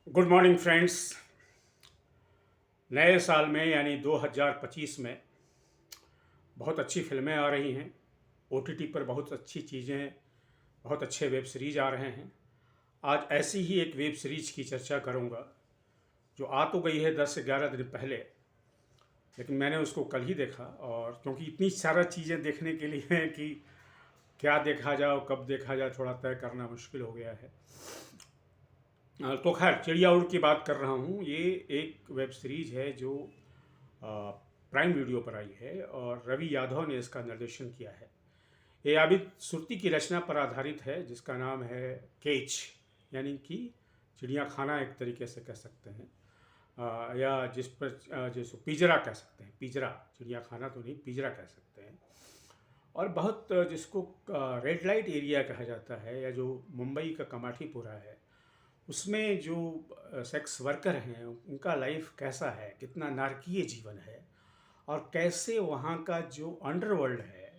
Good morning friends. नए साल में यानी 2025 में बहुत अच्छी फिल्में आ रही हैं। ओटीटी पर बहुत अच्छी चीज़ें, बहुत अच्छे वेब सीरीज आ रहे हैं। आज ऐसी ही एक वेब सीरीज की चर्चा करूंगा जो आ तो गई है 10 से 11 दिन पहले, लेकिन मैंने उसको कल ही देखा। और क्योंकि इतनी सारा चीज़ें देखने के लिए हैं कि क्या देखा जाए और कब देखा जाए थोड़ा तय करना मुश्किल हो गया है। तो खैर, चिड़िया उड़ की बात कर रहा हूँ। ये एक वेब सीरीज है जो प्राइम वीडियो पर आई है और रवि यादव ने इसका निर्देशन किया है। ये आबिद सुरती की रचना पर आधारित है जिसका नाम है केज, यानी कि चिड़िया खाना एक तरीके से कह सकते हैं। या जिस पर जिसको पिंजरा कह सकते हैं। पिंजरा, चिड़िया खाना तो नहीं, पिंजरा कह सकते हैं। और बहुत जिसको रेड लाइट एरिया कहा जाता है, या जो मुंबई का कमाठीपुरा है, उसमें जो सेक्स वर्कर हैं उनका लाइफ कैसा है, कितना नारकीय जीवन है, और कैसे वहाँ का जो अंडरवर्ल्ड है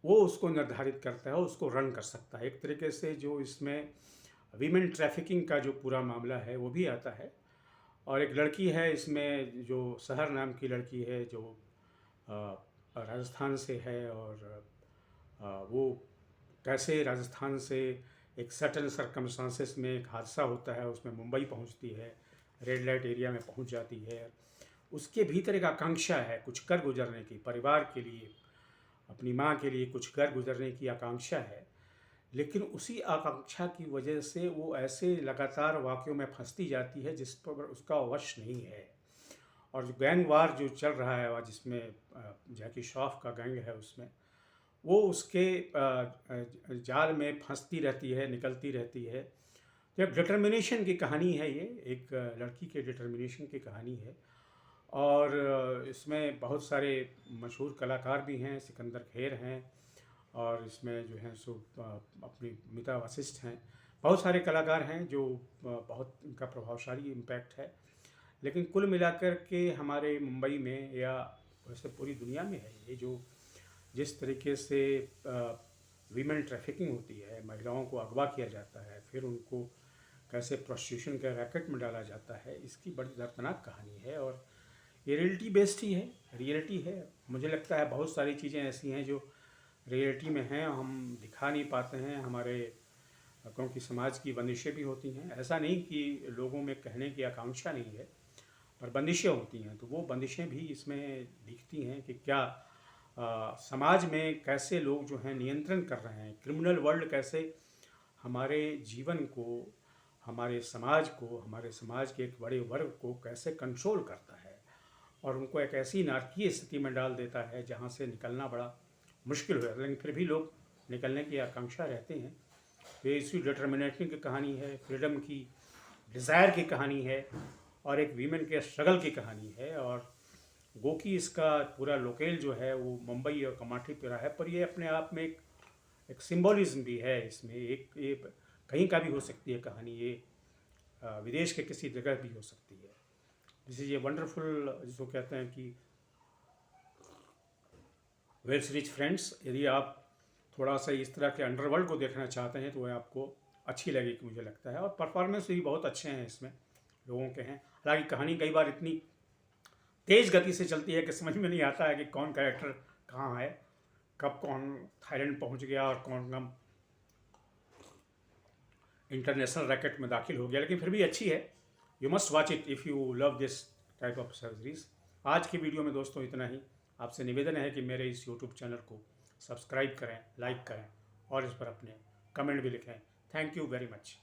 वो उसको निर्धारित करता है, उसको रन कर सकता है। एक तरीके से जो इसमें वीमेन ट्रैफिकिंग का जो पूरा मामला है वो भी आता है। और एक लड़की है इसमें जो सहर नाम की लड़की है, जो राजस्थान से है। और वो कैसे राजस्थान से एक सर्टन सरकमस्टांसेस में एक हादसा होता है, उसमें मुंबई पहुंचती है, रेड लाइट एरिया में पहुंच जाती है। उसके भीतर एक आकांक्षा है कुछ कर गुजरने की, परिवार के लिए, अपनी माँ के लिए कुछ कर गुजरने की आकांक्षा है। लेकिन उसी आकांक्षा की वजह से वो ऐसे लगातार वाक़यों में फंसती जाती है जिस पर उसका वश नहीं है। और जो गैंग वार जो चल रहा है, और जिसमें जैकी श्रॉफ का गैंग है, उसमें वो उसके जाल में फंसती रहती है, निकलती रहती है। तो एक डिटर्मिनेशन की कहानी है ये, एक लड़की के डिटर्मिनेशन की कहानी है। और इसमें बहुत सारे मशहूर कलाकार भी हैं, सिकंदर खेर हैं, और इसमें जो हैं सो अपनी मिता वशिष्ठ हैं। बहुत सारे कलाकार हैं जो बहुत उनका प्रभावशाली इम्पैक्ट है। लेकिन कुल मिलाकर के हमारे मुंबई में, या वैसे पूरी दुनिया में है, ये जो जिस तरीके से वीमेन ट्रैफिकिंग होती है, महिलाओं को अगवा किया जाता है, फिर उनको कैसे प्रोस्टिट्यूशन के रैकेट में डाला जाता है, इसकी बड़ी दर्दनाक कहानी है। और ये रियलिटी बेस्ड ही है, रियलिटी है। मुझे लगता है बहुत सारी चीज़ें ऐसी हैं जो रियलिटी में हैं, हम दिखा नहीं पाते हैं हमारे, क्योंकि समाज की बंदिशें भी होती हैं। ऐसा नहीं कि लोगों में कहने की आकांक्षा नहीं है, पर बंदिशें होती हैं। तो वो बंदिशें भी इसमें दिखती हैं कि क्या समाज में कैसे लोग जो हैं नियंत्रण कर रहे हैं, क्रिमिनल वर्ल्ड कैसे हमारे जीवन को, हमारे समाज के एक बड़े वर्ग को कैसे कंट्रोल करता है, और उनको एक ऐसी नारकीय स्थिति में डाल देता है जहाँ से निकलना बड़ा मुश्किल हो जाता है। लेकिन फिर भी लोग निकलने की आकांक्षा रहते हैं। ये इसी डिटर्मिनेशन की कहानी है, फ्रीडम की, डिज़ायर की कहानी है, और एक वीमेन के स्ट्रगल की कहानी है। और गोकी इसका पूरा लोकेल जो है वो मुंबई और कमाठीपुरा है, पर ये अपने आप में एक सिंबॉलिज्म भी है इसमें। एक ये कहीं का भी हो सकती है कहानी, ये विदेश के किसी जगह भी हो सकती है। दिस इज ये वंडरफुल, जिसको कहते हैं कि वेब सीरीज फ्रेंड्स। यदि आप थोड़ा सा इस तरह के अंडरवर्ल्ड को देखना चाहते हैं तो वह आपको अच्छी लगेगी, मुझे लगता है। और परफॉर्मेंस भी बहुत अच्छे हैं इसमें, लोगों के हैं। हालांकि कहानी कई बार इतनी तेज़ गति से चलती है कि समझ में नहीं आता है कि कौन कैरेक्टर कहाँ है, कब कौन थाईलैंड पहुँच गया और कौन कम इंटरनेशनल रैकेट में दाखिल हो गया। लेकिन फिर भी अच्छी है। You must watch it if you love this type of series. आज की वीडियो में दोस्तों इतना ही। आपसे निवेदन है कि मेरे इस यूट्यूब चैनल को सब्सक्राइब करें, लाइक करें, और इस पर अपने कमेंट भी लिखें। Thank you very much.